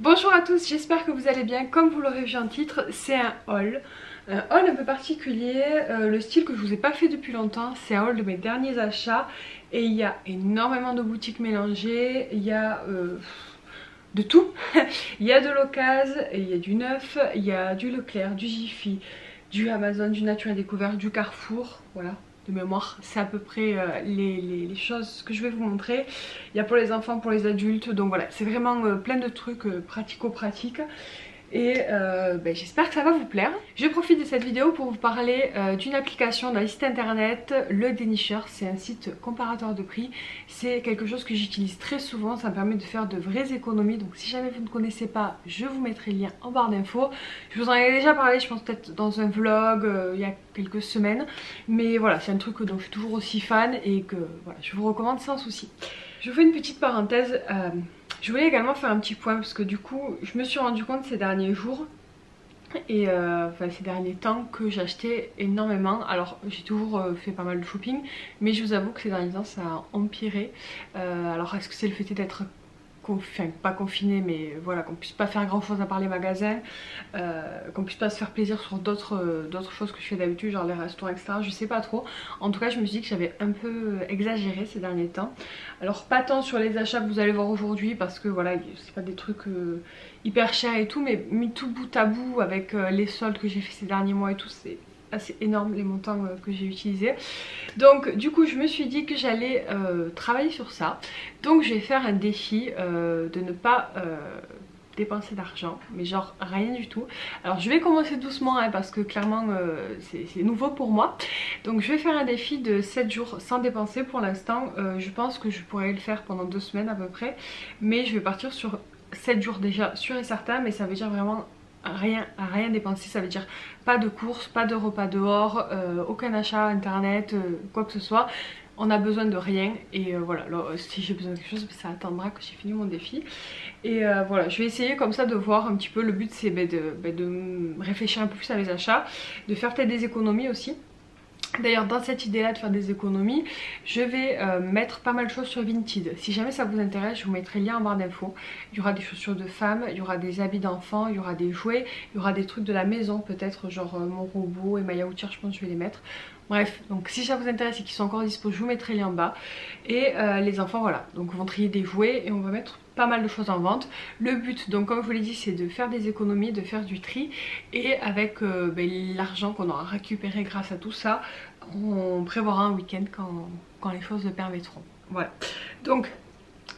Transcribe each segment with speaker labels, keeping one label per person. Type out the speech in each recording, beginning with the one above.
Speaker 1: Bonjour à tous, j'espère que vous allez bien. Comme vous l'aurez vu en titre, c'est un haul. Un haul un peu particulier, le style que je vous ai pas fait depuis longtemps, c'est un haul de mes derniers achats. Et il y a énormément de boutiques mélangées, il y a de tout. Il y a de l'occasion, il y a du neuf, il y a du Leclerc, du Jiffy, du Amazon, du Nature et Découverte, du Carrefour, voilà. De mémoire, c'est à peu près les choses que je vais vous montrer. Il y a pour les enfants, pour les adultes, donc voilà, c'est vraiment plein de trucs pratico-pratiques. Et j'espère que ça va vous plaire. Je profite de cette vidéo pour vous parler d'une application d'un site internet, Le Dénicheur. C'est un site comparateur de prix. C'est quelque chose que j'utilise très souvent, ça me permet de faire de vraies économies. Donc si jamais vous ne connaissez pas, je vous mettrai le lien en barre d'infos. Je vous en ai déjà parlé, je pense peut-être dans un vlog il y a quelques semaines. Mais voilà, c'est un truc dont je suis toujours aussi fan et que voilà, je vous recommande sans souci. Je vous fais une petite parenthèse. Je voulais également faire un petit point parce que du coup je me suis rendu compte ces derniers jours et ces derniers temps que j'achetais énormément. Alors j'ai toujours fait pas mal de shopping, mais je vous avoue que ces derniers temps ça a empiré. Alors est-ce que c'est le fait d'être pas confiné, mais voilà, qu'on puisse pas faire grand chose à part les magasins, qu'on puisse pas se faire plaisir sur d'autres choses que je fais d'habitude, genre les restaurants, etc. Je sais pas trop. En tout cas je me suis dit que j'avais un peu exagéré ces derniers temps. Alors pas tant sur les achats que vous allez voir aujourd'hui, parce que voilà, c'est pas des trucs hyper chers et tout, mais mis tout bout à bout avec les soldes que j'ai fait ces derniers mois et tout, c'est assez énorme les montants que j'ai utilisés. Donc du coup je me suis dit que j'allais travailler sur ça. Donc je vais faire un défi de ne pas dépenser d'argent, mais genre rien du tout. Alors je vais commencer doucement hein, parce que clairement c'est nouveau pour moi. Donc je vais faire un défi de 7 jours sans dépenser pour l'instant. Je pense que je pourrais le faire pendant 2 semaines à peu près, mais je vais partir sur 7 jours déjà sûr et certain, mais ça veut dire vraiment rien dépenser. Ça veut dire pas de courses, pas de repas dehors, aucun achat internet, quoi que ce soit. On a besoin de rien et voilà, alors, si j'ai besoin de quelque chose, ça attendra que j'ai fini mon défi. Et voilà, je vais essayer comme ça de voir un petit peu. Le but c'est de réfléchir un peu plus à mes achats, de faire peut-être des économies aussi. D'ailleurs dans cette idée là de faire des économies, je vais mettre pas mal de choses sur Vinted. Si jamais ça vous intéresse, je vous mettrai le lien en barre d'infos. Il y aura des chaussures de femmes, il y aura des habits d'enfants, il y aura des jouets, il y aura des trucs de la maison peut-être, genre mon robot et ma yaourtière, je pense que je vais les mettre. Bref, donc si ça vous intéresse et qu'ils sont encore dispo, je vous mettrai le lien en bas. Et les enfants, voilà, donc on va trier des jouets et on va mettre pas mal de choses en vente. Le but, donc comme je vous l'ai dit, c'est de faire des économies, de faire du tri. Et avec l'argent qu'on aura récupéré grâce à tout ça, on prévoira un week-end quand les choses le permettront. Voilà, donc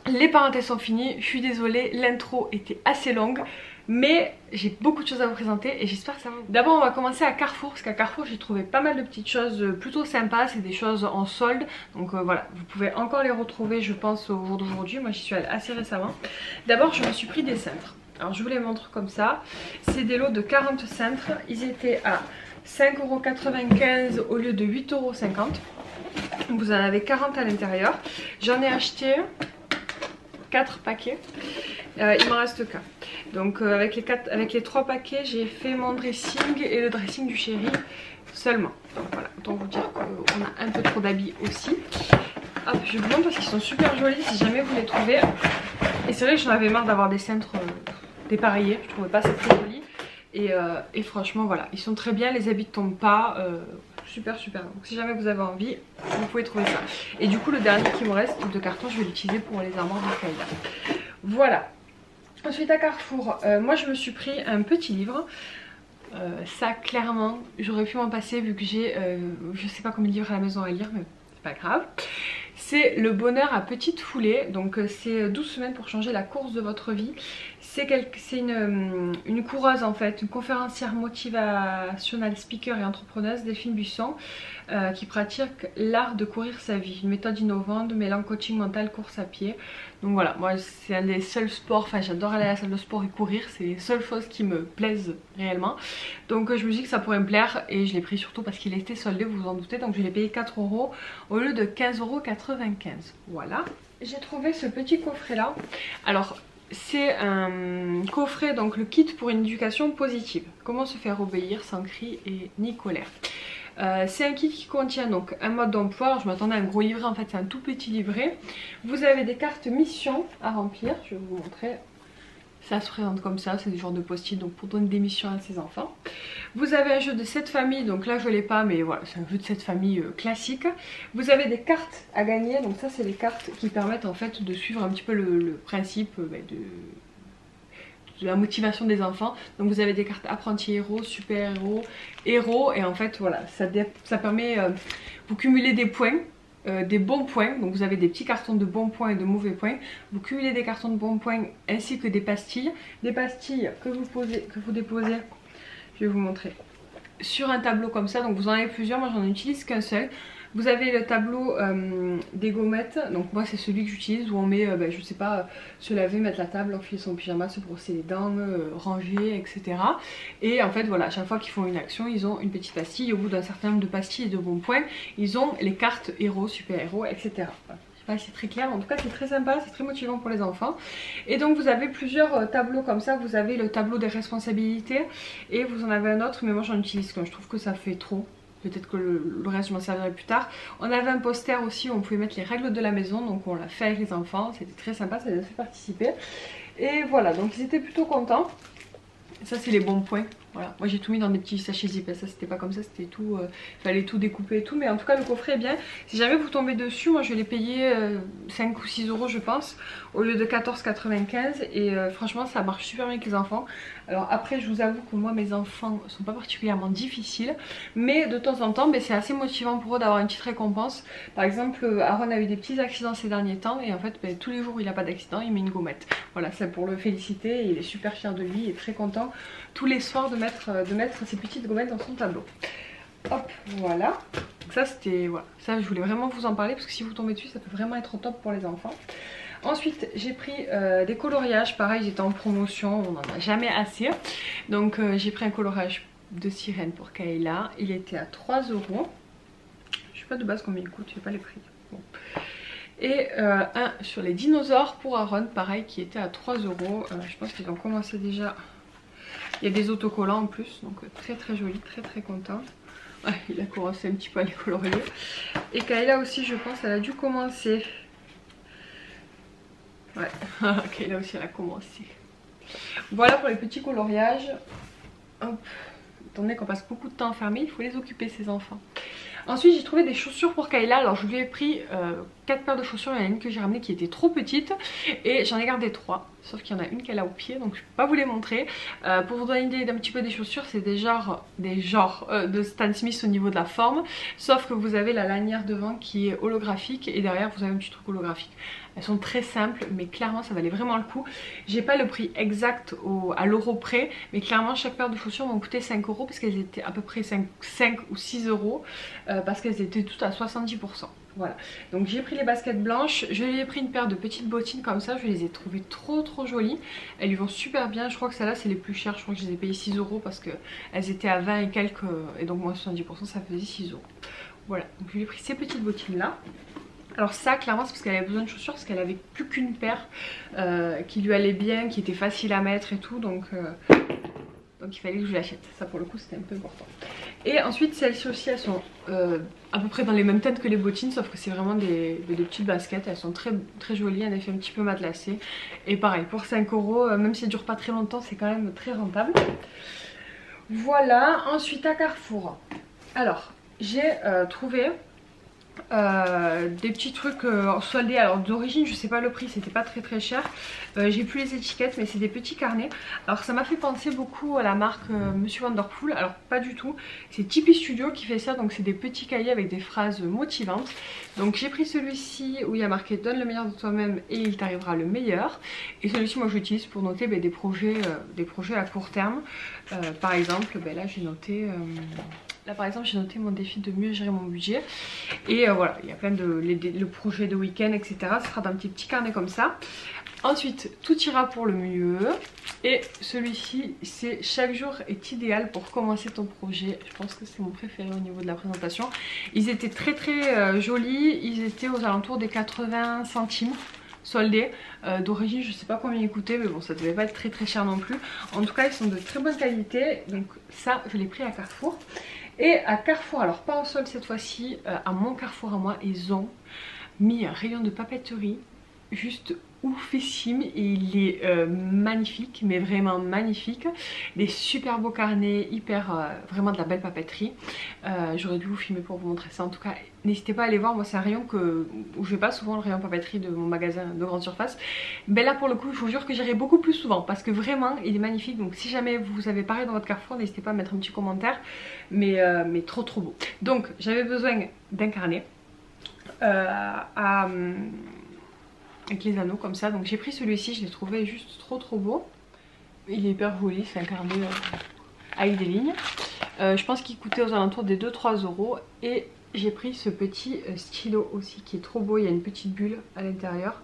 Speaker 1: les parenthèses sont finies. Je suis désolée, l'intro était assez longue, mais j'ai beaucoup de choses à vous présenter et j'espère que ça va. D'abord on va commencer à Carrefour, parce qu'à Carrefour j'ai trouvé pas mal de petites choses plutôt sympas. C'est des choses en solde, donc voilà, vous pouvez encore les retrouver je pense au jour d'aujourd'hui. Moi j'y suis allée assez récemment. D'abord je me suis pris des cintres. Alors je vous les montre comme ça. C'est des lots de 40 cintres. Ils étaient à 5,95 € au lieu de 8,50 €. Vous en avez 40 à l'intérieur. J'en ai acheté 4 paquets. Il m'en reste qu'un. Donc avec les 3 paquets, j'ai fait mon dressing et le dressing du chéri seulement. Donc voilà, autant vous dire qu'on a un peu trop d'habits aussi. Hop, je vous montre parce qu'ils sont super jolis si jamais vous les trouvez. Et c'est vrai que j'en avais marre d'avoir des cintres dépareillés, je trouvais pas ça très joli. Et franchement voilà, ils sont très bien, les habits ne tombent pas, super. Donc si jamais vous avez envie, vous pouvez trouver ça. Et du coup le dernier qui me reste de carton, je vais l'utiliser pour les armoires de Kayla. Voilà. Ensuite à Carrefour, moi je me suis pris un petit livre. Ça clairement j'aurais pu m'en passer vu que j'ai je sais pas combien de livres à la maison à lire, mais c'est pas grave. C'est Le bonheur à petite foulée, donc c'est 12 semaines pour changer la course de votre vie. C'est une coureuse en fait, une conférencière motivationnelle, speaker et entrepreneuse, Delphine Buisson, qui pratique l'art de courir sa vie. Une méthode innovante mêlant coaching mental, course à pied. Donc voilà, moi c'est un des seuls sports, enfin j'adore aller à la salle de sport et courir, c'est les seules choses qui me plaisent réellement. Donc je me dis que ça pourrait me plaire et je l'ai pris surtout parce qu'il était soldé, vous vous en doutez, donc je l'ai payé 4 € au lieu de 15,95 €. Voilà. J'ai trouvé ce petit coffret là. Alors c'est un coffret, donc le kit pour une éducation positive. Comment se faire obéir sans cri et ni colère. C'est un kit qui contient donc un mode d'emploi. Alors je m'attendais à un gros livret, en fait c'est un tout petit livret. Vous avez des cartes mission à remplir, je vais vous montrer. Ça se présente comme ça, c'est des genres de post-it, donc pour donner des missions à ses enfants. Vous avez un jeu de 7 familles, donc là je l'ai pas, mais voilà, c'est un jeu de 7 familles classique. Vous avez des cartes à gagner, donc ça c'est les cartes qui permettent en fait de suivre un petit peu le principe de la motivation des enfants. Donc vous avez des cartes apprentis héros, super héros, héros, et en fait voilà, ça permet, vous cumulez des points. Des bons points, donc vous avez des petits cartons de bons points et de mauvais points. Vous cumulez des cartons de bons points ainsi que des pastilles que vous déposez, je vais vous montrer, sur un tableau comme ça. Donc vous en avez plusieurs, moi j'en utilise qu'un seul. Vous avez le tableau des gommettes, donc moi c'est celui que j'utilise où on met, je sais pas, se laver, mettre la table, enfiler son pyjama, se brosser les dents, ranger, etc. Et en fait voilà, à chaque fois qu'ils font une action, ils ont une petite pastille. Et au bout d'un certain nombre de pastilles et de bons points, ils ont les cartes héros, super héros, etc. Voilà. Je sais pas si c'est très clair, en tout cas c'est très sympa, c'est très motivant pour les enfants. Et donc vous avez plusieurs tableaux comme ça. Vous avez le tableau des responsabilités et vous en avez un autre, mais moi j'en utilise qu'un, je trouve que ça fait trop. Peut-être que le reste je m'en servirai plus tard. On avait un poster aussi où on pouvait mettre les règles de la maison, donc on l'a fait avec les enfants, c'était très sympa, ça les a fait participer. Et voilà, donc ils étaient plutôt contents. Ça c'est les bons points. Voilà, moi j'ai tout mis dans des petits sachets zip, ça c'était pas comme ça, c'était tout, fallait tout découper et tout, mais en tout cas le coffret est bien. Si jamais vous tombez dessus, moi je l'ai payé 5 ou 6 euros je pense, au lieu de 14,95, et franchement ça marche super bien avec les enfants. Alors après je vous avoue que moi mes enfants sont pas particulièrement difficiles, mais de temps en temps c'est assez motivant pour eux d'avoir une petite récompense. Par exemple Aaron a eu des petits accidents ces derniers temps, et en fait tous les jours où il n'a pas d'accident il met une gommette. Voilà, c'est pour le féliciter, il est super fier de lui, il est très content tous les soirs de mettre ces petites gommettes dans son tableau. Hop, voilà. Donc ça c'était, voilà, ça je voulais vraiment vous en parler parce que si vous tombez dessus ça peut vraiment être top pour les enfants. Ensuite j'ai pris des coloriages, pareil ils étaient en promotion, on n'en a jamais assez. Donc j'ai pris un coloriage de sirène pour Kayla, il était à 3 euros. Je sais pas de base combien il coûte, je sais pas les prix. Bon. Et un sur les dinosaures pour Aaron, pareil qui était à 3 euros. Je pense qu'ils ont commencé déjà. Il y a des autocollants en plus, donc très très joli, très très content. Ouais, il a commencé un petit peu à les colorier. Et Kayla aussi je pense elle a dû commencer. Ouais, Kayla aussi elle a commencé. Voilà pour les petits coloriages. Hop. Étant donné qu'on passe beaucoup de temps enfermé, il faut les occuper ces enfants. Ensuite j'ai trouvé des chaussures pour Kayla. Alors je lui ai pris 4 paires de chaussures. Il y en a une que j'ai ramenée qui était trop petite et j'en ai gardé 3. Sauf qu'il y en a une qu'elle a au pied, donc je peux pas vous les montrer. Pour vous donner une idée d'un petit peu des chaussures, c'est des genres de Stan Smith au niveau de la forme. Sauf que vous avez la lanière devant qui est holographique et derrière vous avez un petit truc holographique. Elles sont très simples mais clairement ça valait vraiment le coup. J'ai pas le prix exact à l'euro près, mais clairement chaque paire de chaussures m'ont coûté 5 euros parce qu'elles étaient à peu près 5 ou 6 euros parce qu'elles étaient toutes à 70%. Voilà, donc j'ai pris les baskets blanches, je lui ai pris une paire de petites bottines comme ça, je les ai trouvées trop trop jolies. Elles lui vont super bien, je crois que celles-là c'est les plus chères, je crois que je les ai payées 6 euros parce qu'elles étaient à 20 et quelques, et donc moins 70% ça faisait 6 euros. Voilà, donc je lui ai pris ces petites bottines là. Alors ça clairement c'est parce qu'elle avait besoin de chaussures, parce qu'elle avait plus qu'une paire qui lui allait bien, qui était facile à mettre et tout, donc il fallait que je l'achète. Ça pour le coup c'était un peu important. Et ensuite celles-ci aussi elles sont à peu près dans les mêmes teintes que les bottines, sauf que c'est vraiment des petites baskets. Elles sont très très jolies, un effet un petit peu matelassé. Et pareil pour 5 euros, même si elles durent pas très longtemps, c'est quand même très rentable. Voilà, ensuite à Carrefour. Alors j'ai trouvé des petits trucs soldés. Alors d'origine je sais pas le prix, c'était pas très très cher, j'ai plus les étiquettes, mais c'est des petits carnets. Alors ça m'a fait penser beaucoup à la marque Monsieur Wonderful. Alors pas du tout, c'est Tipeee Studio qui fait ça, donc c'est des petits cahiers avec des phrases motivantes. Donc j'ai pris celui-ci où il y a marqué donne le meilleur de toi-même et il t'arrivera le meilleur. Et celui-ci moi j'utilise pour noter des projets à court terme. Par exemple là j'ai noté là par exemple j'ai noté mon défi de mieux gérer mon budget. Et voilà, il y a plein de le projet de week-end etc. Ce sera dans un petit carnet comme ça. Ensuite tout ira pour le mieux. Et celui-ci c'est chaque jour est idéal pour commencer ton projet. Je pense que c'est mon préféré au niveau de la présentation. Ils étaient très très jolis. Ils étaient aux alentours des 80 centimes soldés. D'origine je sais pas combien ils coûtaient, mais bon ça devait pas être très très cher non plus. En tout cas ils sont de très bonne qualité, donc ça je l'ai pris à Carrefour. Et à Carrefour, alors pas en solde cette fois-ci, à mon Carrefour à moi, ils ont mis un rayon de papeterie juste oufissime et il est magnifique, mais vraiment magnifique. Des super beaux carnets, hyper vraiment de la belle papeterie. J'aurais dû vous filmer pour vous montrer ça. En tout cas, n'hésitez pas à aller voir. Moi, c'est un rayon où je vais pas souvent, le rayon papeterie de mon magasin de grande surface. Mais là, pour le coup, je vous jure que j'irai beaucoup plus souvent parce que vraiment, il est magnifique. Donc, si jamais vous avez pareil dans votre Carrefour, n'hésitez pas à mettre un petit commentaire. Mais trop trop beau. Donc, j'avais besoin d'un carnet avec les anneaux comme ça. Donc j'ai pris celui-ci, je l'ai trouvé juste trop trop beau. Il est hyper joli, c'est un carnet avec des lignes. Je pense qu'il coûtait aux alentours des 2-3 euros. Et j'ai pris ce petit stylo aussi qui est trop beau. Il y a une petite bulle à l'intérieur,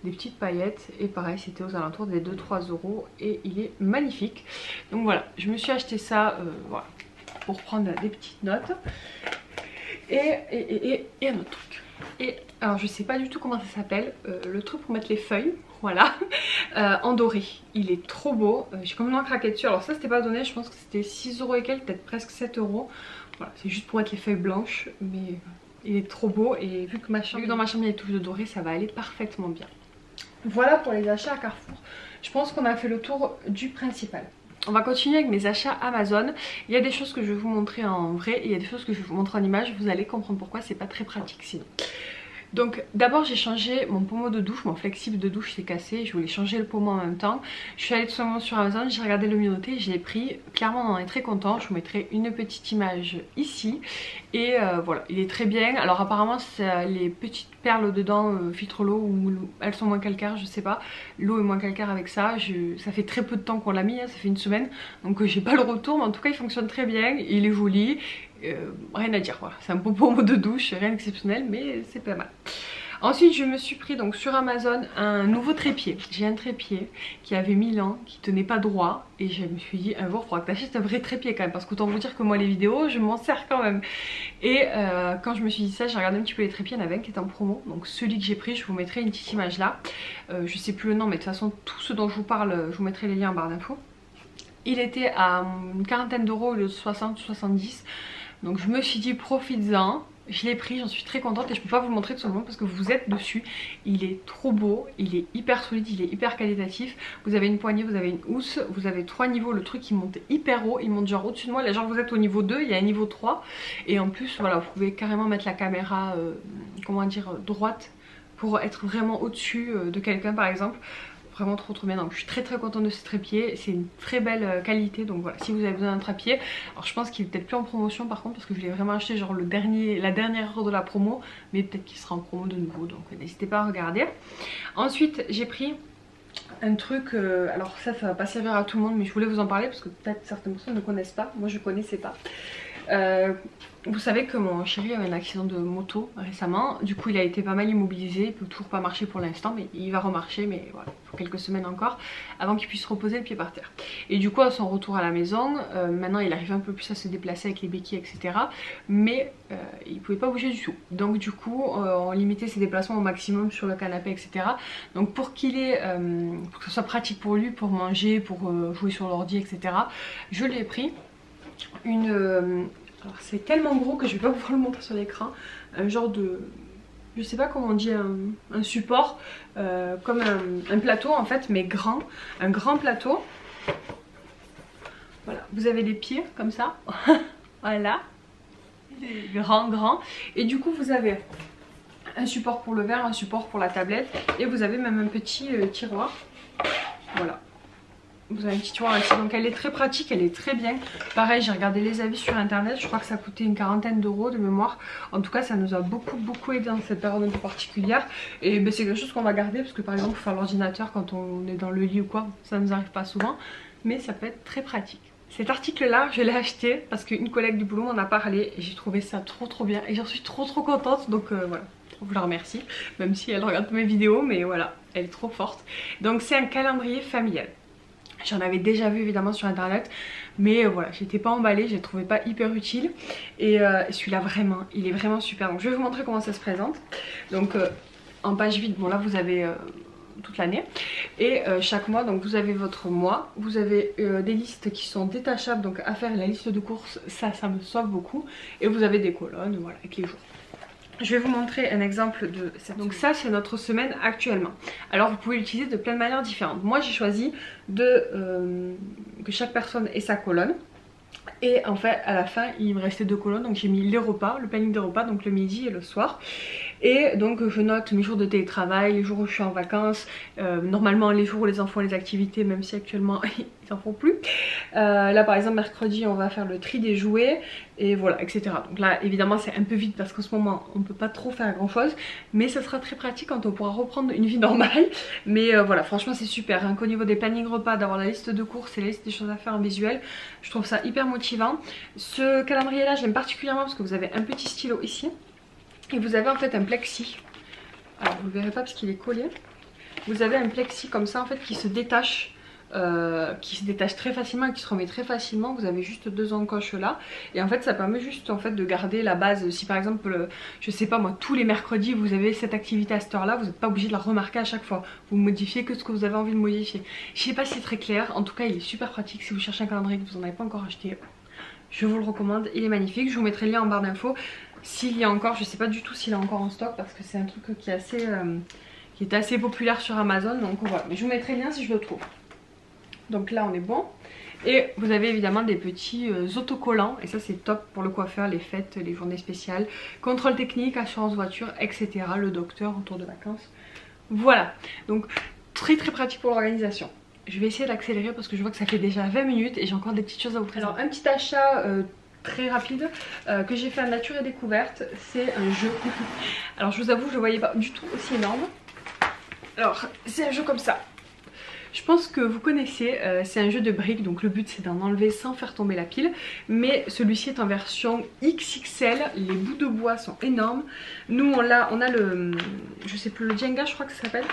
Speaker 1: des petites paillettes. Et pareil, c'était aux alentours des 2-3 euros. Et il est magnifique. Donc voilà, je me suis acheté ça voilà, pour prendre des petites notes. Et un autre truc. Et alors je sais pas du tout comment ça s'appelle, le truc pour mettre les feuilles, voilà, en doré. Il est trop beau, j'ai complètement craqué dessus. Alors ça c'était pas donné, je pense que c'était 6 euros et quelques, peut-être presque 7 euros. Voilà, c'est juste pour mettre les feuilles blanches, mais il est trop beau. Et vu que dans ma chambre il y a des touches de doré, ça va aller parfaitement bien. Voilà pour les achats à Carrefour. Je pense qu'on a fait le tour du principal. On va continuer avec mes achats Amazon. Il y a des choses que je vais vous montrer en vrai et il y a des choses que je vais vous montrer en image. Vous allez comprendre pourquoi, c'est pas très pratique sinon. Donc d'abord j'ai changé mon pommeau de douche, mon flexible de douche s'est cassé, je voulais changer le pommeau en même temps. Je suis allée tout simplement sur Amazon, j'ai regardé le minuté, je l'ai pris, clairement on en est très content, je vous mettrai une petite image ici. Et voilà, il est très bien. Alors apparemment les petites perles dedans filtrent l'eau ou elles sont moins calcaires, je sais pas. L'eau est moins calcaire avec ça, ça fait très peu de temps qu'on l'a mis, hein, ça fait une semaine. Donc j'ai pas le retour, mais en tout cas il fonctionne très bien, il est joli. Rien à dire, voilà, c'est un bon pommeau de douche, rien d'exceptionnel mais c'est pas mal. Ensuite je me suis pris donc sur Amazon un nouveau trépied. J'ai un trépied qui avait 1000 ans, qui tenait pas droit et je me suis dit un jour il faudra que t'achètes un vrai trépied quand même, parce qu'autant vous dire que moi les vidéos je m'en sers quand même. Et quand je me suis dit ça, j'ai regardé un petit peu les trépieds, il y en avait un qui était en promo, donc celui que j'ai pris, je vous mettrai une petite image là. Je sais plus le nom mais de toute façon tout ce dont je vous parle, je vous mettrai les liens en barre d'infos. Il était à une quarantaine d'euros au lieu de 60-70. Donc je me suis dit profites-en, je l'ai pris, j'en suis très contente et je peux pas vous le montrer tout simplement parce que vous êtes dessus. Il est trop beau, il est hyper solide, il est hyper qualitatif. Vous avez une poignée, vous avez une housse, vous avez 3 niveaux, le truc il monte hyper haut, il monte genre au-dessus de moi. Là genre vous êtes au niveau 2, il y a un niveau 3. Et en plus voilà, vous pouvez carrément mettre la caméra, comment dire, droite pour être vraiment au-dessus de quelqu'un par exemple. Vraiment trop trop bien, donc je suis très très contente de ce trépied, c'est une très belle qualité. Donc voilà, si vous avez besoin d'un trépied, alors je pense qu'il est peut-être plus en promotion par contre parce que je l'ai vraiment acheté genre la dernière heure de la promo, mais peut-être qu'il sera en promo de nouveau, donc n'hésitez pas à regarder. Ensuite j'ai pris un truc, alors ça va pas servir à tout le monde mais je voulais vous en parler parce que peut-être certaines personnes ne connaissent pas, moi je connaissais pas. Vous savez que mon chéri a eu un accident de moto récemment, du coup il a été pas mal immobilisé, il peut toujours pas marcher pour l'instant mais il va remarcher, mais voilà, il faut quelques semaines encore avant qu'il puisse reposer le pied par terre. Et du coup à son retour à la maison, maintenant il arrive un peu plus à se déplacer avec les béquilles etc, mais il pouvait pas bouger du tout. Donc du coup on limitait ses déplacements au maximum sur le canapé etc. Donc pour qu'il ait, pour que ce soit pratique pour lui, pour manger, pour jouer sur l'ordi etc, je lui ai pris une... alors c'est tellement gros que je vais pas pouvoir le montrer sur l'écran. Un genre de... je sais pas comment on dit, un support, comme un plateau en fait, mais grand. Un grand plateau. Voilà, vous avez des pieds comme ça. Voilà. Grand. Et du coup vous avez un support pour le verre, un support pour la tablette. Et vous avez même un petit tiroir. Voilà. Vous avez un petit tiroir ici, donc elle est très pratique, elle est très bien. Pareil, j'ai regardé les avis sur internet, je crois que ça coûtait une quarantaine d'euros de mémoire. En tout cas ça nous a beaucoup aidé dans cette période un peu particulière. Et ben, c'est quelque chose qu'on va garder parce que par exemple pour faire l'ordinateur quand on est dans le lit ou quoi, ça ne nous arrive pas souvent. Mais ça peut être très pratique. Cet article là je l'ai acheté parce qu'une collègue du boulot m'en a parlé et j'ai trouvé ça trop bien. Et j'en suis trop contente, donc voilà. Je la remercie, même si elle regarde mes vidéos, mais voilà, elle est trop forte. Donc c'est un calendrier familial. J'en avais déjà vu évidemment sur internet, mais voilà, j'étais pas emballée, je le trouvais pas hyper utile. Et celui-là vraiment, il est vraiment super. Donc je vais vous montrer comment ça se présente. Donc en page vide, bon là vous avez toute l'année. Et chaque mois, donc vous avez votre mois, vous avez des listes qui sont détachables, donc à faire la liste de courses, ça me sauve beaucoup. Et vous avez des colonnes, voilà, avec les jours. Je vais vous montrer un exemple de ça. Donc ça c'est notre semaine actuellement. Alors vous pouvez l'utiliser de plein de manières différentes. Moi j'ai choisi que chaque personne ait sa colonne. Et en fait à la fin il me restait 2 colonnes, donc j'ai mis les repas, le planning des repas, donc le midi et le soir. Et donc je note mes jours de télétravail, les jours où je suis en vacances, normalement les jours où les enfants ont les activités, même si actuellement ils n'en font plus. Là par exemple mercredi on va faire le tri des jouets et voilà, etc. Donc là évidemment c'est un peu vite parce qu'en ce moment on ne peut pas trop faire grand chose, mais ça sera très pratique quand on pourra reprendre une vie normale. Mais voilà, franchement c'est super, hein, qu'au niveau des plannings repas, d'avoir la liste de courses et la liste des choses à faire en visuel, je trouve ça hyper motivant. Ce calendrier là j'aime particulièrement parce que vous avez un petit stylo ici et vous avez en fait un plexi. Alors vous le verrez pas parce qu'il est collé. Vous avez un plexi comme ça en fait qui se détache très facilement et qui se remet très facilement. Vous avez juste 2 encoches là et en fait ça permet juste en fait de garder la base. Si par exemple je sais pas moi, tous les mercredis vous avez cette activité à cette heure là, vous n'êtes pas obligé de la remarquer à chaque fois, vous modifiez que ce que vous avez envie de modifier. Je sais pas si c'est très clair, en tout cas il est super pratique. Si vous cherchez un calendrier que vous n'en avez pas encore acheté, je vous le recommande, il est magnifique. Je vous mettrai le lien en barre d'infos s'il y a encore, je sais pas du tout s'il est encore en stock parce que c'est un truc qui est assez populaire sur Amazon, donc voilà, mais je vous mettrai le lien si je le trouve. Donc là on est bon. Et vous avez évidemment des petits autocollants et ça c'est top pour le coiffeur, les fêtes, les journées spéciales, contrôle technique, assurance voiture, etc. Le docteur, retour de vacances. Voilà, donc très très pratique pour l'organisation. Je vais essayer d'accélérer parce que je vois que ça fait déjà 20 minutes et j'ai encore des petites choses à vous présenter. Alors un petit achat très rapide que j'ai fait à Nature et Découverte, c'est un jeu. Alors je vous avoue je ne voyais pas du tout aussi énorme. Alors c'est un jeu comme ça. Je pense que vous connaissez, c'est un jeu de briques, donc le but c'est d'en enlever sans faire tomber la pile. Mais celui-ci est en version XXL, les bouts de bois sont énormes. Nous on a le, je sais plus, le Jenga je crois que ça s'appelle,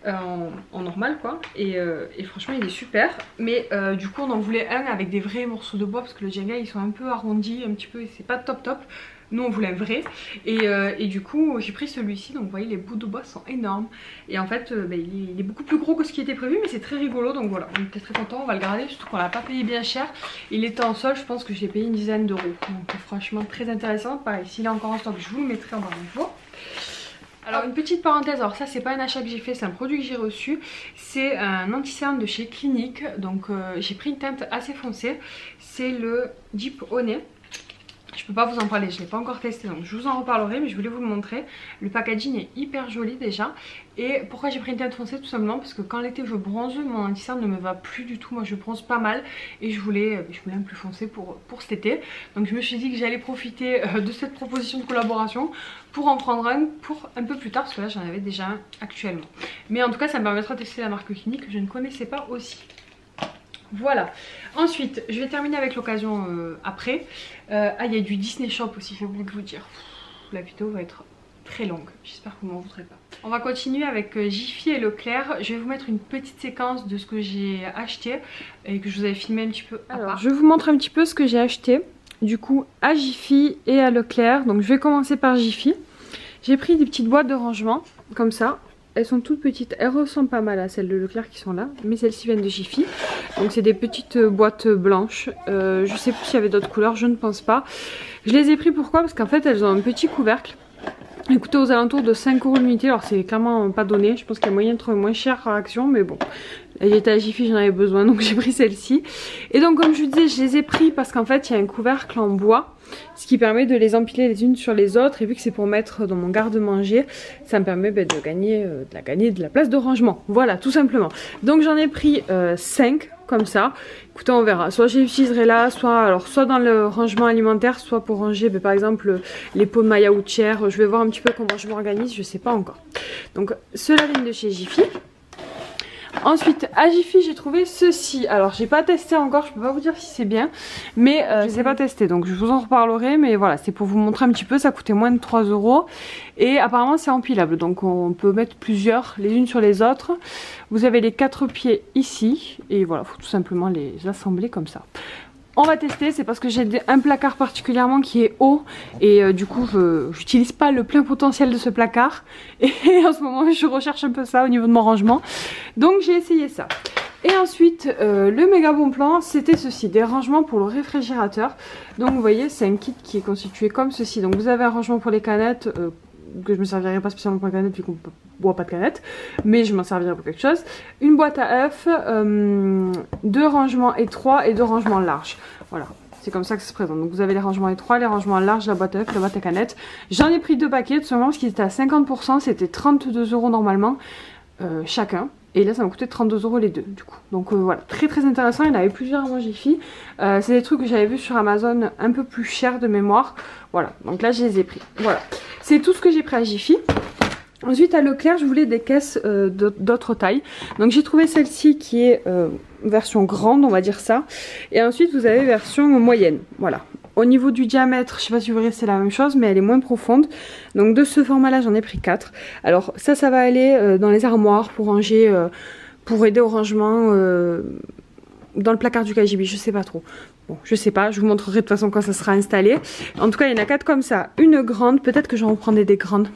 Speaker 1: en normal quoi. Et franchement il est super. Mais du coup on en voulait un avec des vrais morceaux de bois parce que le Jenga ils sont un peu arrondis, un petit peu, et c'est pas top top. Nous on voulait un vrai et du coup j'ai pris celui-ci, donc vous voyez les bouts de bois sont énormes et en fait il est beaucoup plus gros que ce qui était prévu, mais c'est très rigolo, donc voilà, on était très contents, on va le garder, surtout qu'on l'a pas payé bien cher. Il était en solde, je pense que j'ai payé une dizaine d'euros, donc franchement très intéressant. Pareil, s'il est encore en stock je vous le mettrai en barre d'infos. Alors une petite parenthèse, alors ça c'est pas un achat que j'ai fait, c'est un produit que j'ai reçu. C'est un anti-cerne de chez Clinique, donc j'ai pris une teinte assez foncée, c'est le Deep Honey. Je peux pas vous en parler, je l'ai pas encore testé, donc je vous en reparlerai, mais je voulais vous le montrer. Le packaging est hyper joli déjà. Et pourquoi j'ai pris une teinte foncée? Tout simplement parce que quand l'été je bronze, mon anti-cerne ne me va plus du tout. Moi je bronze pas mal et je voulais un plus foncé pour cet été. Donc je me suis dit que j'allais profiter de cette proposition de collaboration pour en prendre un pour un peu plus tard, parce que là j'en avais déjà un actuellement. Mais en tout cas ça me permettra de tester la marque Clinique que je ne connaissais pas aussi. Voilà, ensuite je vais terminer avec l'occasion après. Ah, il y a du Disney Shop aussi, j'ai oublié de vous dire. La vidéo va être très longue, j'espère que vous m'en voudrez pas. On va continuer avec Jiffy et Leclerc. Je vais vous mettre une petite séquence de ce que j'ai acheté et que je vous avais filmé un petit peu à part. Alors, je vous montre un petit peu ce que j'ai acheté du coup à Jiffy et à Leclerc. Donc je vais commencer par Jiffy. J'ai pris des petites boîtes de rangement comme ça. Elles sont toutes petites, elles ressemblent pas mal à celles de Leclerc qui sont là, mais celles-ci viennent de Jiffy. Donc c'est des petites boîtes blanches, je sais plus s'il y avait d'autres couleurs, je ne pense pas. Je les ai pris pourquoi? Parce qu'en fait elles ont un petit couvercle. Elles coûtaient aux alentours de 5 € l'unité, alors c'est clairement pas donné, je pense qu'il y a moyen de trouver moins cher à Action, mais bon. J'étais à Jiffy, j'en avais besoin, donc j'ai pris celle-ci. Et donc comme je vous disais, je les ai pris parce qu'en fait il y a un couvercle en bois, ce qui permet de les empiler les unes sur les autres. Et vu que c'est pour mettre dans mon garde-manger, ça me permet de gagner de la place de rangement. Voilà, tout simplement. Donc j'en ai pris 5 comme ça. Écoutez, on verra. Soit j'utiliserai là, soit dans le rangement alimentaire, soit pour ranger par exemple les pots de maille à outchère. Je vais voir un petit peu comment je m'organise, je sais pas encore. Donc ceux-là viennent de chez Jiffy. Ensuite à Jiffy j'ai trouvé ceci. Alors j'ai pas testé encore, je peux pas vous dire si c'est bien, mais je les ai pas testé, donc je vous en reparlerai. Mais voilà, c'est pour vous montrer un petit peu, ça coûtait moins de 3 € et apparemment c'est empilable, donc on peut mettre plusieurs les unes sur les autres. Vous avez les 4 pieds ici et voilà, faut tout simplement les assembler comme ça. On va tester, c'est parce que j'ai un placard particulièrement qui est haut et du coup je n'utilise pas le plein potentiel de ce placard et en ce moment je recherche un peu ça au niveau de mon rangement, donc j'ai essayé ça. Et ensuite le méga bon plan c'était ceci, des rangements pour le réfrigérateur. Donc vous voyez c'est un kit qui est constitué comme ceci. Donc vous avez un rangement pour les canettes, que je me servirai pas spécialement pour les canettes vu qu'on boit pas de canettes, mais je m'en servirai pour quelque chose. Une boîte à œufs, 2 rangements étroits et 2 rangements larges. Voilà. C'est comme ça que ça se présente. Donc vous avez les rangements étroits, les rangements larges, la boîte à œufs, la boîte à canettes. J'en ai pris 2 paquets tout simplement parce qu'ils étaient à 50%, c'était 32 € normalement chacun. Et là ça m'a coûté 32 € les deux du coup. Donc voilà, très très intéressant, il y en avait plusieurs à mon Jiffy. C'est des trucs que j'avais vu sur Amazon un peu plus chers de mémoire. Voilà, donc là je les ai pris. Voilà, c'est tout ce que j'ai pris à Jiffy. Ensuite à Leclerc je voulais des caisses d'autres tailles. Donc j'ai trouvé celle-ci qui est version grande on va dire ça. Et ensuite vous avez version moyenne. Voilà. Au niveau du diamètre, je sais pas si vous verrez c'est la même chose mais elle est moins profonde. Donc de ce format là j'en ai pris 4. Alors ça va aller dans les armoires pour ranger, pour aider au rangement dans le placard du KGB, je sais pas trop. Bon, je sais pas, je vous montrerai de toute façon quand ça sera installé. En tout cas il y en a 4 comme ça. Une grande, peut-être que j'en reprendrai des grandes.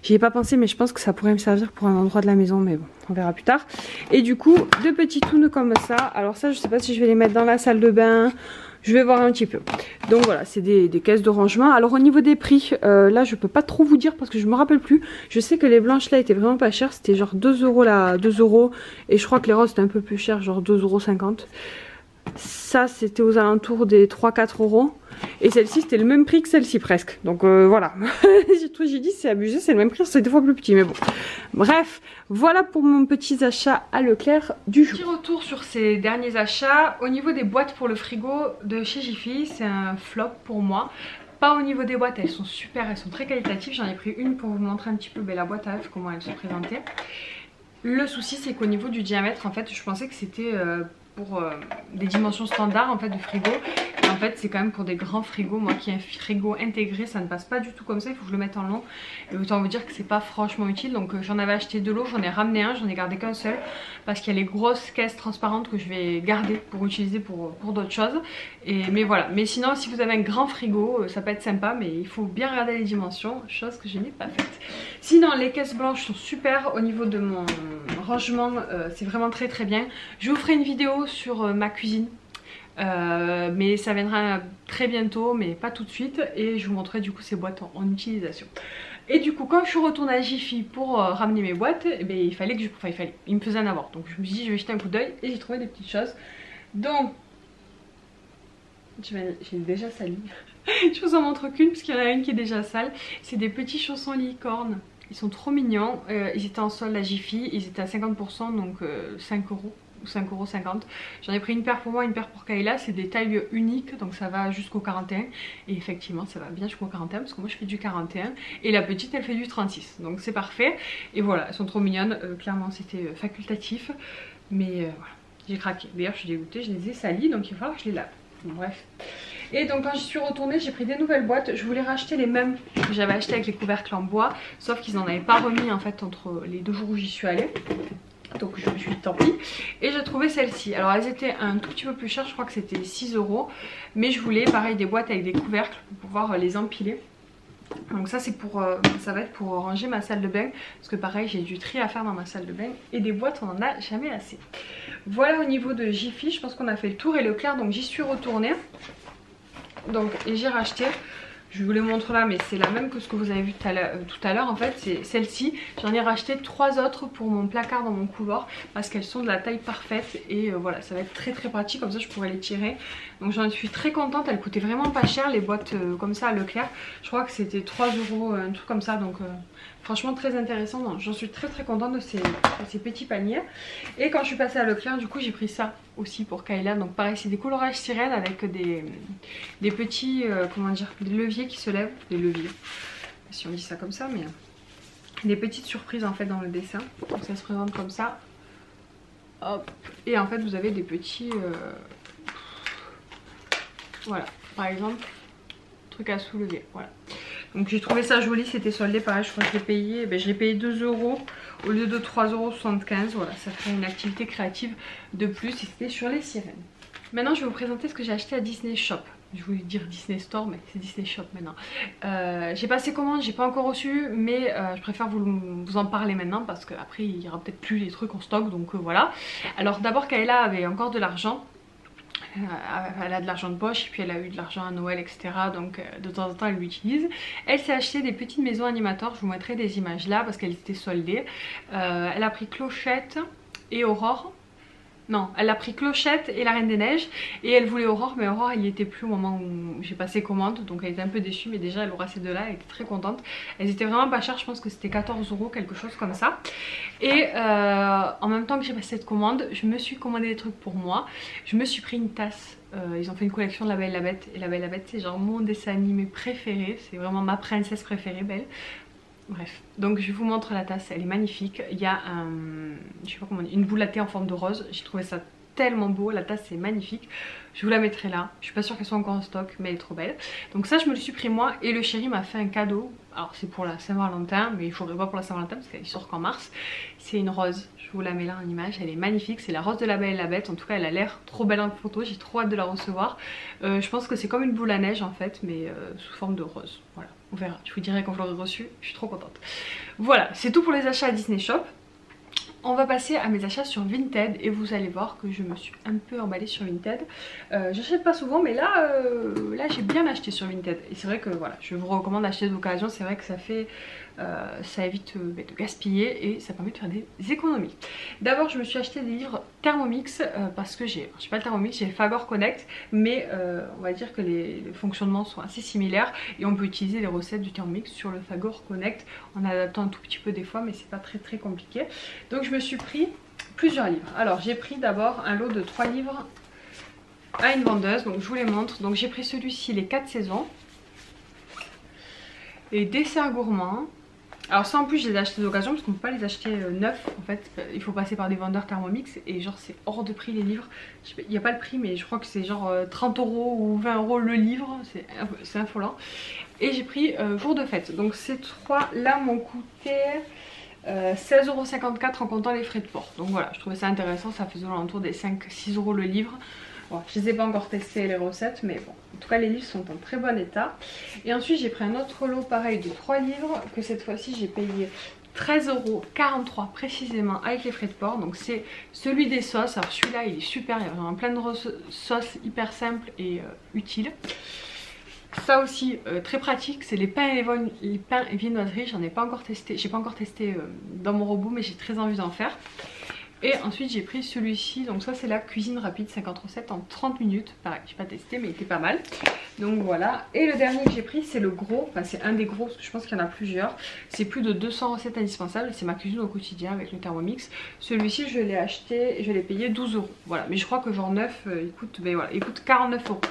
Speaker 1: J'y ai pas pensé mais je pense que ça pourrait me servir pour un endroit de la maison, mais bon, on verra plus tard. Et du coup, 2 petits tounes comme ça. Alors ça, je sais pas si je vais les mettre dans la salle de bain. Je vais voir un petit peu. Donc voilà, c'est des caisses de rangement. Alors au niveau des prix, là je peux pas trop vous dire parce que je me rappelle plus. Je sais que les blanches là étaient vraiment pas chères. C'était genre 2 € là, 2 €. Et je crois que les roses c'était un peu plus cher, genre 2,50 €. Ça c'était aux alentours des 3-4 €. Et celle-ci c'était le même prix que celle-ci presque. Donc voilà. J'ai dit c'est abusé, c'est le même prix, c'est 2 fois plus petit. Mais bon. Bref, voilà pour mon petit achat à Leclerc du jour. Petit retour sur ces derniers achats. Au niveau des boîtes pour le frigo de chez Jiffy, c'est un flop pour moi. Pas au niveau des boîtes, elles sont super, elles sont très qualitatives. J'en ai pris une pour vous montrer un petit peu la boîte à œufs, comment elle se présentait. Le souci c'est qu'au niveau du diamètre, en fait je pensais que c'était pour des dimensions standards en fait de frigo. Et en fait c'est quand même pour des grands frigos. Moi qui ai un frigo intégré, ça ne passe pas du tout comme ça, il faut que je le mette en long. Et autant vous dire que c'est pas franchement utile. Donc j'en avais acheté de l'eau, j'en ai ramené un, j'en ai gardé qu'un seul. Parce qu'il y a les grosses caisses transparentes que je vais garder pour utiliser pour d'autres choses. Mais voilà, mais sinon si vous avez un grand frigo, ça peut être sympa. Mais il faut bien regarder les dimensions, chose que je n'ai pas faite. Sinon les caisses blanches sont super. Au niveau de mon rangement, c'est vraiment très très bien. Je vous ferai une vidéo sur ma cuisine. Mais ça viendra très bientôt, mais pas tout de suite. Et je vous montrerai du coup ces boîtes en utilisation. Et du coup quand je suis retournée à Jiffy pour ramener mes boîtes, eh bien, il fallait que il me faisait en avoir. Donc je me suis dit je vais jeter un coup d'œil et j'ai trouvé des petites choses. Donc j'ai déjà sali. Je vous en montre qu'une parce qu'il y en a une qui est déjà sale. C'est des petits chaussons licornes. Ils sont trop mignons. Ils étaient en solde à Jiffy. Ils étaient à 50%, donc 5 € ou 5,50 €. J'en ai pris une paire pour moi, une paire pour Kayla. C'est des tailles uniques, donc ça va jusqu'au 41. Et effectivement ça va bien jusqu'au 41 parce que moi je fais du 41. Et la petite elle fait du 36. Donc c'est parfait. Et voilà, elles sont trop mignonnes. Clairement c'était facultatif. Mais voilà, j'ai craqué. D'ailleurs je suis dégoûtée, je les ai salies, donc il va falloir que je les lave. Bon, bref. Et donc quand j'y suis retournée, j'ai pris des nouvelles boîtes. Je voulais racheter les mêmes que j'avais acheté avec les couvercles en bois. Sauf qu'ils n'en avaient pas remis en fait entre les 2 jours où j'y suis allée. Donc je me suis dit tant pis. Et j'ai trouvé celle-ci. Alors elles étaient un tout petit peu plus chères, je crois que c'était 6 €. Mais je voulais pareil des boîtes avec des couvercles pour pouvoir les empiler. Donc ça c'est pour, ça va être pour ranger ma salle de bain. Parce que pareil j'ai du tri à faire dans ma salle de bain. Et des boîtes on en a jamais assez. Voilà au niveau de Jiffy, je pense qu'on a fait le tour. Et Leclerc, donc j'y suis retournée. Donc et j'ai racheté, je vous les montre là mais c'est la même que ce que vous avez vu tout à l'heure en fait, c'est celle-ci. J'en ai racheté 3 autres pour mon placard dans mon couloir parce qu'elles sont de la taille parfaite. Et voilà, ça va être très très pratique, comme ça je pourrais les tirer. Donc j'en suis très contente, elles coûtaient vraiment pas cher les boîtes comme ça à Leclerc. Je crois que c'était 3 €, un truc comme ça, donc franchement très intéressant. J'en suis très très contente de ces petits paniers. Et quand je suis passée à Leclerc du coup j'ai pris ça aussi pour Kayla. Donc pareil c'est des colorages sirènes avec des petits comment dire, des leviers qui se lèvent. Des leviers, si on dit ça comme ça, mais des petites surprises en fait dans le dessin. Donc ça se présente comme ça. Hop. Et en fait vous avez des petits voilà, par exemple truc à soulever, voilà. Donc j'ai trouvé ça joli, c'était soldé, pareil je crois que je l'ai payé, je l'ai payé 2 € au lieu de 3,75 €. Voilà, ça fait une activité créative de plus et c'était sur les sirènes. Maintenant je vais vous présenter ce que j'ai acheté à Disney Shop. je voulais dire Disney Store mais c'est Disney Shop maintenant. J'ai passé commande, j'ai pas encore reçu, mais je préfère vous en parler maintenant parce qu'après il y aura peut-être plus les trucs en stock, donc voilà. Alors d'abord Kayla avait encore de l'argent. Elle a de l'argent de poche et puis elle a eu de l'argent à Noël, etc. Donc de temps en temps elle l'utilise. Elle s'est acheté des petites maisons animateurs, je vous mettrai des images là parce qu'elles étaient soldées. Elle a pris Clochette et Aurore. Non, elle a pris Clochette et la Reine des Neiges et elle voulait Aurore, mais Aurore il n'y était plus au moment où j'ai passé commande, donc elle était un peu déçue, mais déjà elle aura ces deux là, elle était très contente. Elles étaient vraiment pas chères, je pense que c'était 14 €, quelque chose comme ça. Et en même temps que j'ai passé cette commande, je me suis commandé des trucs pour moi. Je me suis pris une tasse, ils ont fait une collection de La Belle et la Bête, et La Belle et la Bête c'est genre mon dessin animé préféré, c'est vraiment ma princesse préférée, Belle. Bref, donc je vous montre la tasse, elle est magnifique. Il y a je sais pas comment dire, une boule à thé en forme de rose. J'ai trouvé ça tellement beau, la tasse c'est magnifique. Je vous la mettrai là. Je suis pas sûre qu'elle soit encore en stock, mais elle est trop belle. Donc ça je me le suis pris moi et le chéri m'a fait un cadeau. Alors c'est pour la Saint-Valentin, mais il faudrait pas pour la Saint-Valentin parce qu'elle sort qu'en mars. C'est une rose, je vous la mets là en image, elle est magnifique. C'est la rose de La Belle et la Bête, en tout cas elle a l'air trop belle en photo. J'ai trop hâte de la recevoir. Je pense que c'est comme une boule à neige en fait, mais sous forme de rose. Voilà. On verra, je vous dirai quand je l'aurai reçu, je suis trop contente. Voilà, c'est tout pour les achats à Disney Shop. On va passer à mes achats sur Vinted et vous allez voir que je me suis un peu emballée sur Vinted. J'achète pas souvent mais là j'ai bien acheté sur Vinted et c'est vrai que voilà, je vous recommande d'acheter d'occasion. C'est vrai que ça évite de gaspiller et ça permet de faire des économies. D'abord je me suis acheté des livres Thermomix parce que j'ai pas le Thermomix, j'ai le Fagor Connect, mais on va dire que les fonctionnements sont assez similaires et on peut utiliser les recettes du Thermomix sur le Fagor Connect en adaptant un tout petit peu des fois, mais c'est pas très compliqué. Donc je me suis pris plusieurs livres. Alors j'ai pris d'abord un lot de 3 livres à une vendeuse, donc je vous les montre. Donc j'ai pris celui-ci, les 4 saisons, les desserts gourmands. Alors ça en plus je les ai achetés d'occasion parce qu'on peut pas les acheter neufs en fait, il faut passer par des vendeurs Thermomix et genre c'est hors de prix les livres. Il n'y a pas le prix mais je crois que c'est genre 30 € ou 20 € le livre, c'est affolant. Et j'ai pris jour de fête, donc ces 3 là m'ont coûté 16,54 € en comptant les frais de port. Donc voilà, je trouvais ça intéressant, ça faisait alentour des 5-6 € le livre. Bon, je les ai pas encore testé les recettes, mais bon, en tout cas les livres sont en très bon état. Et ensuite j'ai pris un autre lot pareil de 3 livres, que cette fois-ci j'ai payé 13,43 € précisément avec les frais de port. Donc c'est celui des sauces, alors celui-là il est super, il y a vraiment plein de sauces hyper simples et utiles. Ça aussi très pratique, c'est les pains et viennoiseries. J'en ai pas encore testé, j'ai pas encore testé dans mon robot, mais j'ai très envie d'en faire. Et ensuite j'ai pris celui-ci, donc ça c'est la cuisine rapide 50 recettes en 30 minutes. Pareil, j'ai pas testé mais il était pas mal. Donc voilà, et le dernier que j'ai pris c'est le gros, enfin c'est un des gros parce que je pense qu'il y en a plusieurs. C'est plus de 200 recettes indispensables, c'est ma cuisine au quotidien avec le Thermomix. Celui-ci je l'ai acheté et je l'ai payé 12 €. Voilà, mais je crois que genre neuf il coûte, ben voilà, il coûte 49 €.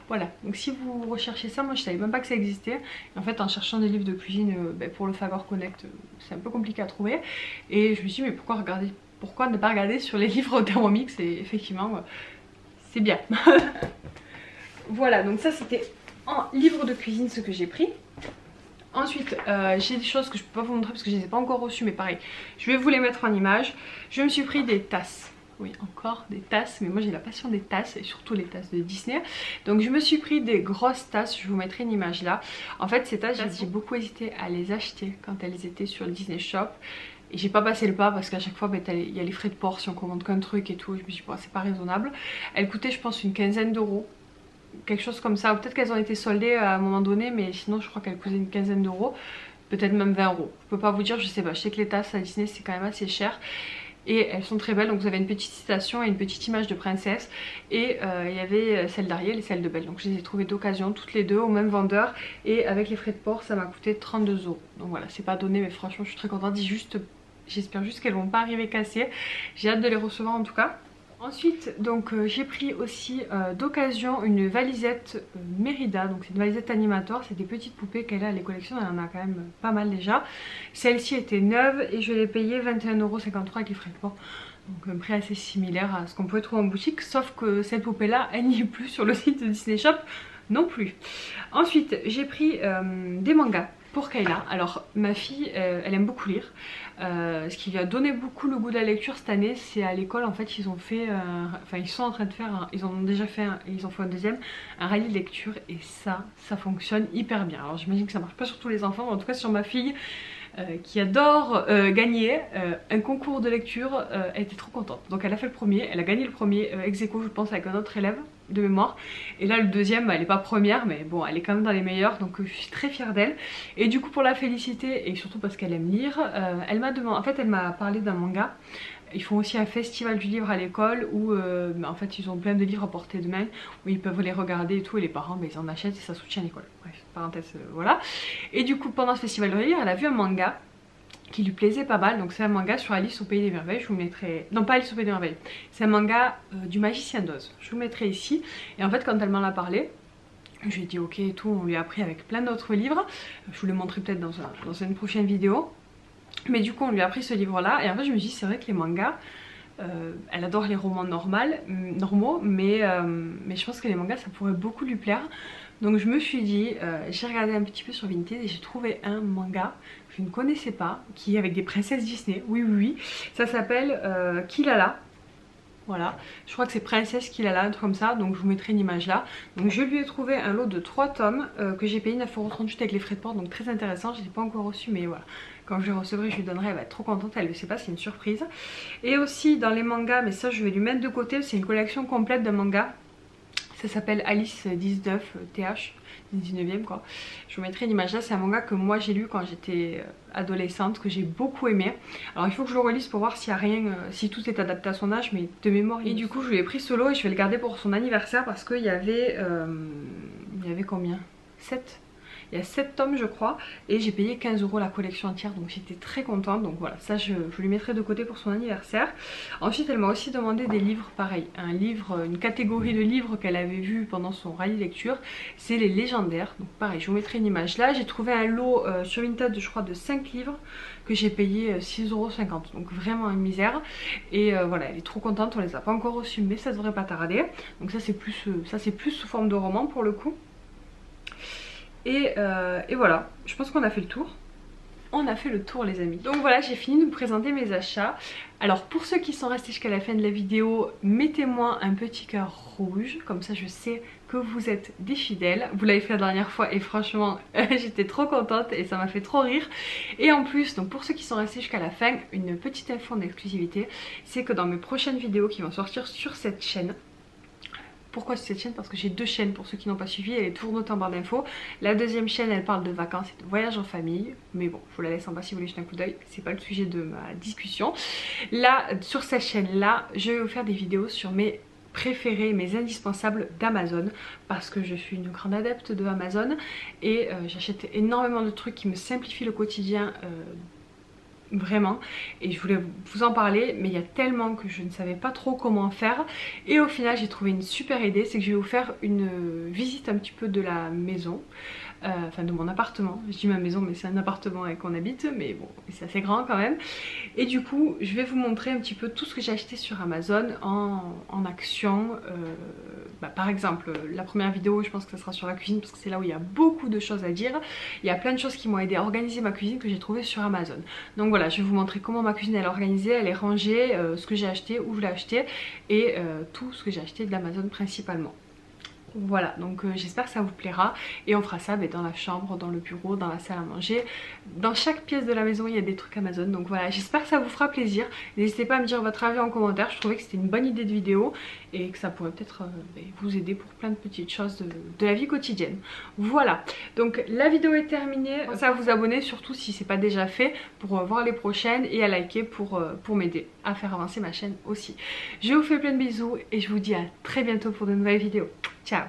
Speaker 1: Voilà, donc si vous recherchez ça, moi je savais même pas que ça existait. Et en fait en cherchant des livres de cuisine pour le Fagor Connect, c'est un peu compliqué à trouver. Et je me suis dit mais pourquoi ne pas regarder sur les livres Thermomix, et effectivement c'est bien. Voilà, donc ça c'était en livre de cuisine ce que j'ai pris. Ensuite j'ai des choses que je peux pas vous montrer parce que je les ai pas encore reçues, mais pareil je vais vous les mettre en image. Je me suis pris des tasses. Oui, encore des tasses, mais moi j'ai la passion des tasses et surtout les tasses de Disney. Donc je me suis pris des grosses tasses, je vous mettrai une image là. En fait ces tasses j'ai beaucoup hésité à les acheter quand elles étaient sur le Disney Shop. Et j'ai pas passé le pas parce qu'à chaque fois il y a les frais de port si on commande qu'un truc et tout. Je me suis dit bon, c'est pas raisonnable. Elles coûtaient je pense une quinzaine d'euros, quelque chose comme ça. Peut-être qu'elles ont été soldées à un moment donné, mais sinon je crois qu'elles coûtaient une quinzaine d'euros, peut-être même 20 €. Je peux pas vous dire, je sais pas. Je sais que les tasses à Disney c'est quand même assez cher. Et elles sont très belles, donc vous avez une petite citation et une petite image de princesse. Et il y avait celle d'Ariel et celle de Belle. Donc je les ai trouvées d'occasion toutes les deux au même vendeur. Et avec les frais de port ça m'a coûté 32 €. Donc voilà, c'est pas donné mais franchement je suis très contente. J'espère juste qu'elles vont pas arriver cassées. J'ai hâte de les recevoir en tout cas. Ensuite donc j'ai pris aussi d'occasion une valisette Mérida. Donc c'est une valisette animatoire, c'est des petites poupées qu'elle a, les collections elle en a quand même pas mal déjà. Celle-ci était neuve et je l'ai payée 21,53 € avec les frais de port. Donc un prix assez similaire à ce qu'on pouvait trouver en boutique, sauf que cette poupée là elle n'y est plus sur le site de Disney Shop non plus. Ensuite j'ai pris des mangas. pour Kayla. Alors ma fille elle aime beaucoup lire, ce qui lui a donné beaucoup le goût de la lecture cette année, c'est à l'école en fait ils ont fait, enfin ils sont en train de faire, ils ont déjà fait ils ont fait un deuxième, un rallye de lecture et ça fonctionne hyper bien. Alors j'imagine que ça marche pas sur tous les enfants, mais en tout cas sur ma fille qui adore gagner un concours de lecture, elle était trop contente. Donc elle a fait le premier, elle a gagné le premier ex aequo je pense avec un autre élève de mémoire. Et là le deuxième, elle n'est pas première mais bon elle est quand même dans les meilleures, donc je suis très fière d'elle. Et du coup pour la féliciter et surtout parce qu'elle aime lire, elle m'a demandé, en fait elle m'a parlé d'un manga. Ils font aussi un festival du livre à l'école où en fait ils ont plein de livres à portée de main où ils peuvent les regarder et tout, et les parents ils en achètent et ça soutient l'école. Bref, parenthèse, voilà. Et du coup pendant ce festival de livre elle a vu un manga qui lui plaisait pas mal, donc c'est un manga sur Alice au Pays des Merveilles, je vous mettrai, non pas Alice au Pays des Merveilles, c'est un manga du Magicien d'Oz, je vous mettrai ici. Et en fait quand elle m'en a parlé, je lui ai dit ok et tout, on lui a appris avec plein d'autres livres, je vous les montrerai peut-être dans une prochaine vidéo. Mais du coup on lui a appris ce livre là et en fait je me suis dit c'est vrai que les mangas, elle adore les romans normaux mais je pense que les mangas ça pourrait beaucoup lui plaire. Donc je me suis dit, j'ai regardé un petit peu sur Vinted et j'ai trouvé un manga que je ne connaissais pas, qui est avec des princesses Disney, oui, ça s'appelle Kilala. Voilà, je crois que c'est Princesse Kilala, un truc comme ça, donc je vous mettrai une image là. Donc je lui ai trouvé un lot de 3 tomes que j'ai payé 9,38 € avec les frais de port, donc très intéressant, je ne l'ai pas encore reçu mais voilà. Quand je le recevrai je lui donnerai, elle va être trop contente, elle ne le sait pas, c'est une surprise. Et aussi dans les mangas, mais ça je vais lui mettre de côté, c'est une collection complète de mangas. Ça s'appelle Alice 19 TH, 19ème quoi. Je vous mettrai une image là, c'est un manga que moi j'ai lu quand j'étais adolescente, que j'ai beaucoup aimé. Alors il faut que je le relise pour voir s'il y a rien, si tout est adapté à son âge, mais de mémoire. Et du coup je lui ai pris ce lot et je vais le garder pour son anniversaire parce qu'il y avait combien, 7. Il y a 7 tomes je crois et j'ai payé 15 € la collection entière, donc j'étais très contente. Donc voilà, ça je lui mettrai de côté pour son anniversaire. Ensuite elle m'a aussi demandé des livres, pareil, un livre, une catégorie de livres qu'elle avait vu pendant son rallye lecture, c'est les légendaires. Donc pareil, je vous mettrai une image là. J'ai trouvé un lot sur Vinted je crois de 5 livres que j'ai payé 6,50 €, donc vraiment une misère. Et voilà, elle est trop contente, on les a pas encore reçus mais ça devrait pas tarder. Donc ça c'est plus sous forme de roman pour le coup. Et voilà, je pense qu'on a fait le tour. On a fait le tour les amis. Donc voilà, j'ai fini de vous présenter mes achats. Alors pour ceux qui sont restés jusqu'à la fin de la vidéo, mettez-moi un petit cœur rouge, comme ça je sais que vous êtes des fidèles. Vous l'avez fait la dernière fois et franchement j'étais trop contente et ça m'a fait trop rire. Et en plus, donc pour ceux qui sont restés jusqu'à la fin, une petite info d'exclusivité, c'est que dans mes prochaines vidéos qui vont sortir sur cette chaîne, pourquoi cette chaîne? Parce que j'ai 2 chaînes pour ceux qui n'ont pas suivi, elle est toujours notée en barre d'infos. La deuxième chaîne elle parle de vacances et de voyages en famille, mais bon je vous la laisse en bas si vous voulez jeter un coup d'œil, c'est pas le sujet de ma discussion. Là sur cette chaîne là je vais vous faire des vidéos sur mes préférés, mes indispensables d'Amazon, parce que je suis une grande adepte de Amazon et j'achète énormément de trucs qui me simplifient le quotidien. Vraiment, et je voulais vous en parler mais il y a tellement que je ne savais pas trop comment faire et au final j'ai trouvé une super idée, c'est que je vais vous faire une visite un petit peu de la maison, enfin de mon appartement. Je dis ma maison mais c'est un appartement avec qu'on habite, mais bon c'est assez grand quand même. Et du coup je vais vous montrer un petit peu tout ce que j'ai acheté sur Amazon en action. Par exemple la première vidéo je pense que ça sera sur la cuisine parce que c'est là où il y a beaucoup de choses à dire. Il y a plein de choses qui m'ont aidé à organiser ma cuisine que j'ai trouvé sur Amazon. Donc voilà, je vais vous montrer comment ma cuisine elle est organisée, elle est rangée, ce que j'ai acheté, où je l'ai acheté et tout ce que j'ai acheté d'Amazon principalement. Voilà, donc j'espère que ça vous plaira et on fera ça dans la chambre, dans le bureau, dans la salle à manger. Dans chaque pièce de la maison il y a des trucs Amazon, donc voilà, j'espère que ça vous fera plaisir. N'hésitez pas à me dire votre avis en commentaire, je trouvais que c'était une bonne idée de vidéo et que ça pourrait peut-être vous aider pour plein de petites choses de la vie quotidienne. Voilà, donc la vidéo est terminée, pensez à vous abonner surtout si c'est pas déjà fait pour voir les prochaines et à liker pour m'aider à faire avancer ma chaîne aussi. Je vous fais plein de bisous et je vous dis à très bientôt pour de nouvelles vidéos. Ciao!